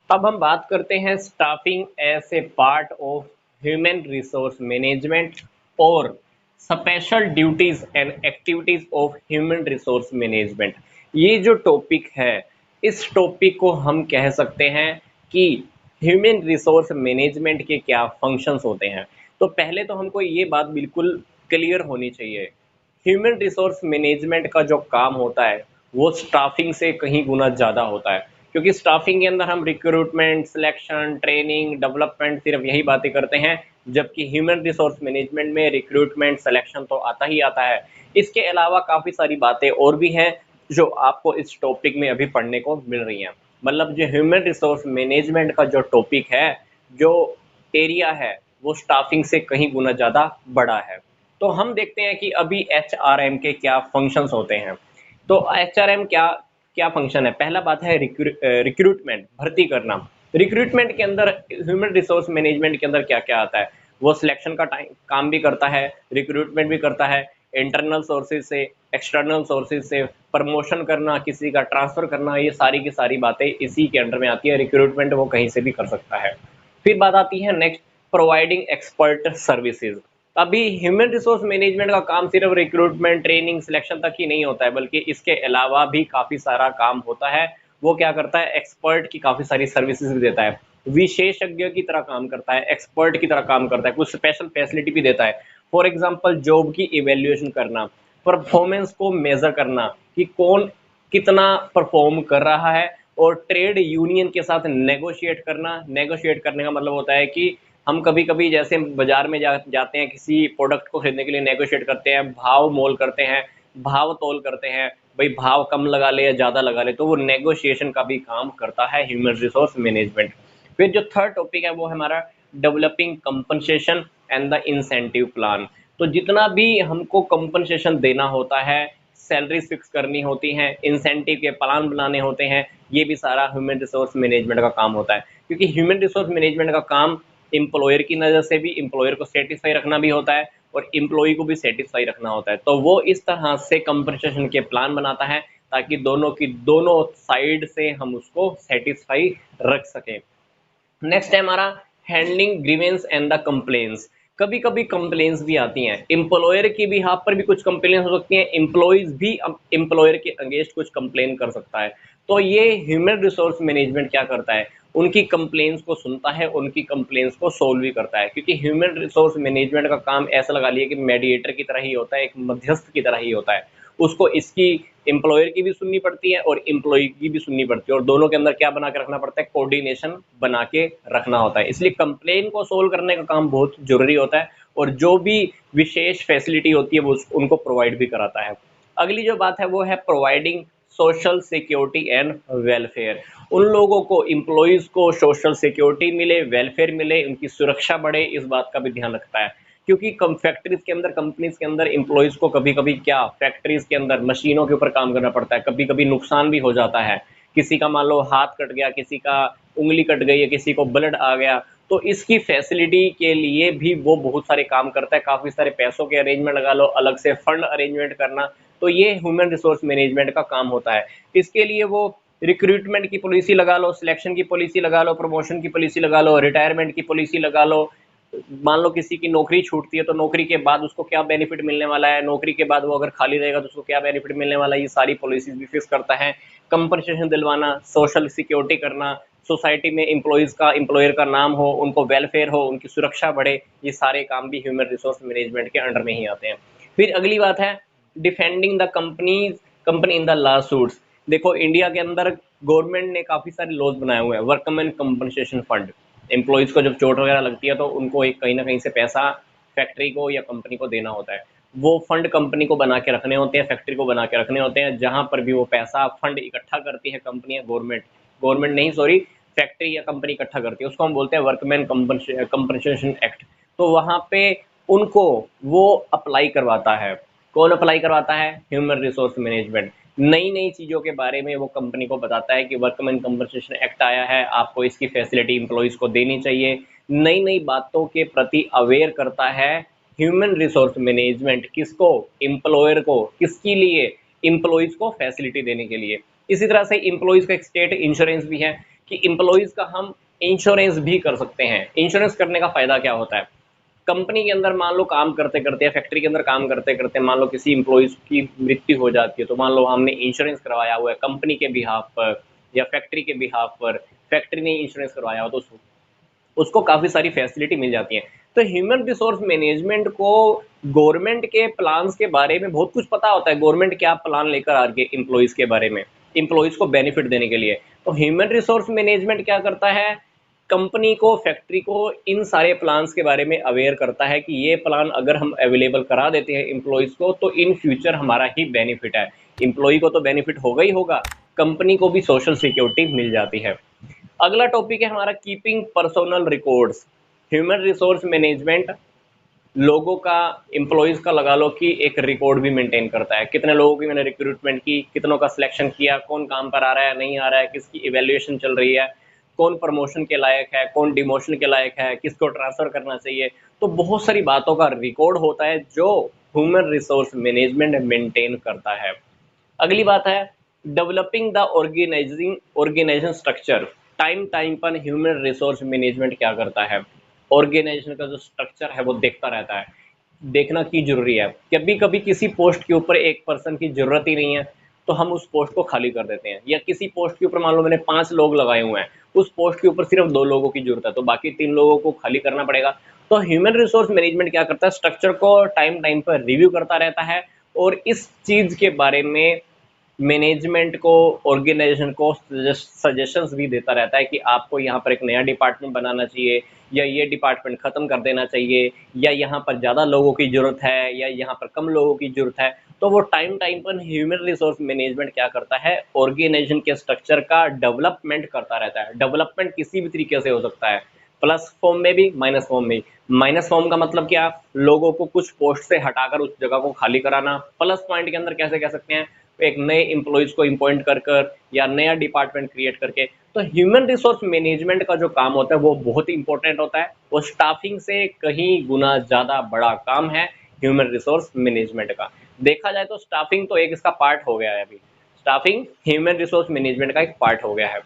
अब हम बात करते हैं staffing as a part of human resource management और special duties and activities of human resource management. ये जो टॉपिक है, इस टॉपिक को हम कह सकते हैं कि ह्यूमन रिसोर्स मैनेजमेंट के क्या फंक्शंस होते हैं। तो पहले तो हमको ये बात बिल्कुल क्लियर होनी चाहिए, ह्यूमन रिसोर्स मैनेजमेंट का जो काम होता है वो स्टाफिंग से कहीं गुना ज़्यादा होता है, क्योंकि स्टाफिंग के अंदर हम रिक्रूटमेंट, सिलेक्शन, ट्रेनिंग, डेवलपमेंट सिर्फ यही बातें करते हैं, जबकि ह्यूमन रिसोर्स मैनेजमेंट में रिक्रूटमेंट, सिलेक्शन तो आता ही आता है। इसके अलावा काफ़ी सारी बातें और भी हैं जो आपको इस टॉपिक में अभी पढ़ने को मिल रही हैं। मतलब जो ह्यूमन रिसोर्स मैनेजमेंट का जो टॉपिक है, जो एरिया है, वो स्टाफिंग से कहीं गुना ज़्यादा बड़ा है। तो हम देखते हैं कि अभी एचआरएम के क्या फंक्शंस होते हैं। तो एचआरएम क्या क्या फंक्शन है। पहला बात है रिक्रूटमेंट, भर्ती करना। रिक्रूटमेंट के अंदर ह्यूमन रिसोर्स मैनेजमेंट के अंदर क्या क्या आता है, वो सिलेक्शन का काम भी करता है, रिक्रूटमेंट भी करता है, इंटरनल सोर्सेज से, एक्सटर्नल सोर्सेज से प्रमोशन करना, किसी का ट्रांसफर करना, ये सारी की सारी बातें इसी के अंडर में आती है। रिक्रूटमेंट वो कहीं से भी कर सकता है। फिर बात आती है नेक्स्ट, प्रोवाइडिंग एक्सपर्ट सर्विसेज। अभी ह्यूमन रिसोर्स मैनेजमेंट का काम सिर्फ रिक्रूटमेंट, ट्रेनिंग, सिलेक्शन तक ही नहीं होता है, बल्कि इसके अलावा भी काफ़ी सारा काम होता है। वो क्या करता है, एक्सपर्ट की काफ़ी सारी सर्विसेज भी देता है, विशेषज्ञ की तरह काम करता है, एक्सपर्ट की तरह काम करता है, कुछ स्पेशल फैसिलिटी भी देता है। फॉर एग्जाम्पल, जॉब की इवेल्युएशन करना, परफॉर्मेंस को मेजर करना कि कौन कितना परफॉर्म कर रहा है, और ट्रेड यूनियन के साथ नेगोशिएट करना। नेगोशिएट करने का मतलब होता है कि हम कभी कभी जैसे बाजार में जाते हैं, किसी प्रोडक्ट को खरीदने के लिए नेगोशिएट करते हैं, भाव मोल करते हैं, भाव तोल करते हैं, भाई भाव कम लगा ले या ज़्यादा लगा ले, तो वो नेगोशिएशन का भी काम करता है ह्यूमन रिसोर्स मैनेजमेंट। फिर जो थर्ड टॉपिक है वो है हमारा developing compensation and the incentive plan. तो जितना भी हमको कंपनसेशन देना होता है, सैलरी फिक्स करनी होती हैं, इंसेंटिव के प्लान बनाने होते हैं, ये भी सारा ह्यूमन रिसोर्स मैनेजमेंट का काम होता है। क्योंकि ह्यूमन रिसोर्स मैनेजमेंट का काम एम्प्लॉयर की नज़र से भी एम्प्लॉयर को सेटिस्फाई रखना भी होता है, और एम्प्लॉय को भी सेटिस्फाई रखना होता है। तो वो इस तरह से कंपनसेशन के प्लान बनाता है ताकि दोनों साइड से हम उसको सेटिस्फाई रख सकें। नेक्स्ट है हमारा handling grievance and the complaints. कभी कभी कंप्लेंट्स भी आती हैं, एम्प्लॉयर की भी हाथ पर भी कुछ कंप्लेंट हो सकती हैं, एम्प्लॉयज भी एम्प्लॉयर के अगेंस्ट कुछ कंप्लेन कर सकता है। तो ये ह्यूमन रिसोर्स मैनेजमेंट क्या करता है, उनकी कंप्लेंट्स को सुनता है, उनकी कंप्लेंट्स को सोल्व भी करता है। क्योंकि ह्यूमन रिसोर्स मैनेजमेंट का काम ऐसा लगा लिया कि मेडिएटर की तरह ही होता है, एक मध्यस्थ की तरह ही होता है। उसको इसकी एम्प्लॉयर की भी सुननी पड़ती है और एम्प्लॉय की भी सुननी पड़ती है, और दोनों के अंदर क्या बना के रखना पड़ता है, कोऑर्डिनेशन बना के रखना होता है। इसलिए कंप्लेन को सोल्व करने का काम बहुत जरूरी होता है, और जो भी विशेष फैसिलिटी होती है वो उनको प्रोवाइड भी कराता है। अगली जो बात है वो है providing social security and welfare. उन लोगों को, एम्प्लॉयज को सोशल सिक्योरिटी मिले, वेलफेयर मिले, उनकी सुरक्षा बढ़े, इस बात का भी ध्यान रखता है। क्योंकि कम फैक्ट्रीज के अंदर, कंपनीज के अंदर एम्प्लॉयज को कभी कभी क्या, फैक्ट्रीज के अंदर मशीनों के ऊपर काम करना पड़ता है, कभी कभी नुकसान भी हो जाता है, किसी का मान लो हाथ कट गया, किसी का उंगली कट गई है, किसी को ब्लड आ गया, तो इसकी फैसिलिटी के लिए भी वो बहुत सारे काम करता है। काफ़ी सारे पैसों के अरेंजमेंट लगा लो, अलग से फंड अरेंजमेंट करना, तो ये ह्यूमन रिसोर्स मैनेजमेंट का काम होता है। इसके लिए वो रिक्रूटमेंट की पॉलिसी लगा लो, सिलेक्शन की पॉलिसी लगा लो, प्रमोशन की पॉलिसी लगा लो, रिटायरमेंट की पॉलिसी लगा लो। मान लो किसी की नौकरी छूटती है तो नौकरी के बाद उसको क्या बेनिफिट मिलने वाला है, नौकरी के बाद वो अगर खाली रहेगा तो उसको क्या बेनिफिट मिलने वाला है, ये सारी पॉलिसीज भी फिक्स करता है। कंपनसेशन दिलवाना, सोशल सिक्योरिटी करना, सोसाइटी में एम्प्लॉयज़ का, एम्प्लॉयर का नाम हो, उनको वेलफेयर हो, उनकी सुरक्षा बढ़े, ये सारे काम भी ह्यूमन रिसोर्स मैनेजमेंट के अंडर में ही आते हैं। फिर अगली बात है defending the company in the law suits. देखो इंडिया के अंदर गवर्नमेंट ने काफ़ी सारे लॉज बनाए हुए हैं, वर्कमैन कंपनसेशन फंड। एम्प्लॉयज़ को जब चोट वगैरह लगती है तो उनको एक कहीं ना कहीं से पैसा फैक्ट्री को या कंपनी को देना होता है। वो फंड कंपनी को बना के रखने होते हैं, फैक्ट्री को बना के रखने होते हैं। जहां पर भी वो पैसा फंड इकट्ठा करती है कंपनी या गवर्नमेंट, गवर्नमेंट नहीं सॉरी, फैक्ट्री या कंपनी इकट्ठा करती है, उसको हम बोलते हैं वर्कमैन कंपनसेशन एक्ट। तो वहां पे उनको वो अप्लाई करवाता है। कौन अप्लाई करवाता है, ह्यूमन रिसोर्स मैनेजमेंट। नई नई चीज़ों के बारे में वो कंपनी को बताता है कि वर्कमैन कंपनसेशन एक्ट आया है, आपको इसकी फैसिलिटी एम्प्लॉयज़ को देनी चाहिए। नई नई बातों के प्रति अवेयर करता है ह्यूमन रिसोर्स मैनेजमेंट। किसको, एम्प्लॉयर को, किसके लिए, एम्प्लॉयज़ को फैसिलिटी देने के लिए। इसी तरह से एम्प्लॉयज़ का एक स्टेट इंश्योरेंस भी है कि एम्प्लॉयज़ का हम इंश्योरेंस भी कर सकते हैं। इंश्योरेंस करने का फ़ायदा क्या होता है? कंपनी के अंदर मान लो काम करते करते या फैक्ट्री के अंदर काम करते करते मान लो किसी एम्प्लॉयज़ की मृत्यु हो जाती है, तो मान लो हमने इंश्योरेंस करवाया हुआ है कंपनी के बिहाफ पर या फैक्ट्री के बिहाफ पर, फैक्ट्री ने इंश्योरेंस करवाया हो, तो उसको काफ़ी सारी फैसिलिटी मिल जाती है। तो ह्यूमन रिसोर्स मैनेजमेंट को गवर्नमेंट के प्लान्स के बारे में बहुत कुछ पता होता है, गवर्नमेंट क्या प्लान लेकर आ रही है एम्प्लॉयज़ के बारे में, एम्प्लॉयज़ को बेनिफिट देने के लिए। तो ह्यूमन रिसोर्स मैनेजमेंट क्या करता है, कंपनी को, फैक्ट्री को इन सारे प्लान्स के बारे में अवेयर करता है कि ये प्लान अगर हम अवेलेबल करा देते हैं एम्प्लॉयज़ को तो इन फ्यूचर हमारा ही बेनिफिट है। एम्प्लॉय को तो बेनिफिट होगा ही होगा, कंपनी को भी सोशल सिक्योरिटी मिल जाती है। अगला टॉपिक है हमारा keeping personal records. Human resource management लोगों का, एम्प्लॉयज़ का लगा लो कि एक रिकॉर्ड भी मेंटेन करता है, कितने लोगों की मैंने रिक्रूटमेंट की, कितनों का सिलेक्शन किया, कौन काम पर आ रहा है नहीं आ रहा है, किसकी इवैल्यूएशन चल रही है, कौन प्रमोशन के लायक है, कौन डिमोशन के लायक है, किसको ट्रांसफ़र करना चाहिए। तो बहुत सारी बातों का रिकॉर्ड होता है जो ह्यूमन रिसोर्स मैनेजमेंट मेंटेन करता है। अगली बात है developing the organisation structure. Time time पर ह्यूमन रिसोर्स मैनेजमेंट क्या करता है, ऑर्गेनाइजेशन का जो स्ट्रक्चर है वो देखता रहता है, देखना की जरूरी है। कभी कभी किसी पोस्ट के ऊपर एक पर्सन की जरूरत ही नहीं है तो हम उस पोस्ट को खाली कर देते हैं, या किसी पोस्ट के ऊपर मान लो मैंने 5 लोग लगाए हुए हैं, उस पोस्ट के ऊपर सिर्फ 2 लोगों की जरूरत है तो बाकी 3 लोगों को खाली करना पड़ेगा। तो ह्यूमन रिसोर्स मैनेजमेंट क्या करता है, स्ट्रक्चर को टाइम टाइम पर रिव्यू करता रहता है और इस चीज के बारे में मैनेजमेंट को, ऑर्गेनाइजेशन को सजेशंस भी देता रहता है कि आपको यहाँ पर एक नया डिपार्टमेंट बनाना चाहिए, या ये डिपार्टमेंट ख़त्म कर देना चाहिए, या यहाँ पर ज़्यादा लोगों की ज़रूरत है, या यहाँ पर कम लोगों की ज़रूरत है। तो वो टाइम टाइम पर ह्यूमन रिसोर्स मैनेजमेंट क्या करता है, ऑर्गेनाइजेशन के स्ट्रक्चर का डेवलपमेंट करता रहता है। डेवलपमेंट किसी भी तरीके से हो सकता है, प्लस फॉर्म में भी, माइनस फॉर्म में भी। माइनस फॉर्म का मतलब क्या, लोगों को कुछ पोस्ट से हटाकर उस जगह को खाली कराना। प्लस पॉइंट के अंदर कैसे कह सकते हैं, एक नए एम्प्लॉयज़ को अपॉइंट कर कर या नया डिपार्टमेंट क्रिएट करके। तो ह्यूमन रिसोर्स मैनेजमेंट का जो काम होता है वो बहुत ही इंपॉर्टेंट होता है, वो स्टाफिंग से कहीं गुना ज़्यादा बड़ा काम है ह्यूमन रिसोर्स मैनेजमेंट का। देखा जाए तो स्टाफिंग तो एक इसका पार्ट हो गया है, अभी स्टाफिंग ह्यूमन रिसोर्स मैनेजमेंट का एक पार्ट हो गया है।